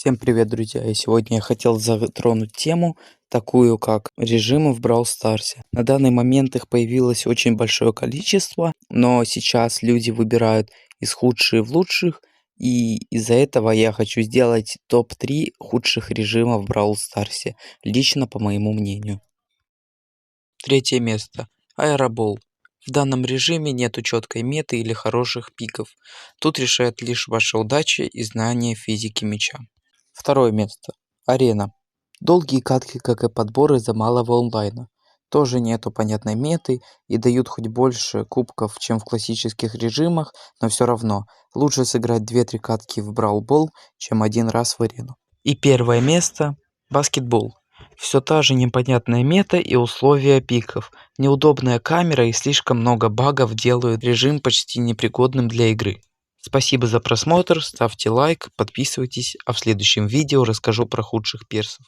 Всем привет, друзья! И сегодня я хотел затронуть тему, такую как режимы в Brawl Старсе. На данный момент их появилось очень большое количество, но сейчас люди выбирают из худших в лучших, и из-за этого я хочу сделать топ-3 худших режимов в Brawl Старсе, лично по моему мнению. Третье место. Аэробол. В данном режиме нету четкой меты или хороших пиков. Тут решает лишь ваша удача и знание физики мяча. Второе место. Арена. Долгие катки, как и подбор из-за малого онлайна. Тоже нету понятной меты и дают хоть больше кубков, чем в классических режимах, но все равно лучше сыграть 2-3 катки в Brawl Ball, чем один раз в арену. И первое место. Баскетбол. Все та же непонятная мета и условия пиков. Неудобная камера и слишком много багов делают режим почти непригодным для игры. Спасибо за просмотр, ставьте лайк, подписывайтесь, а в следующем видео расскажу про худших персов.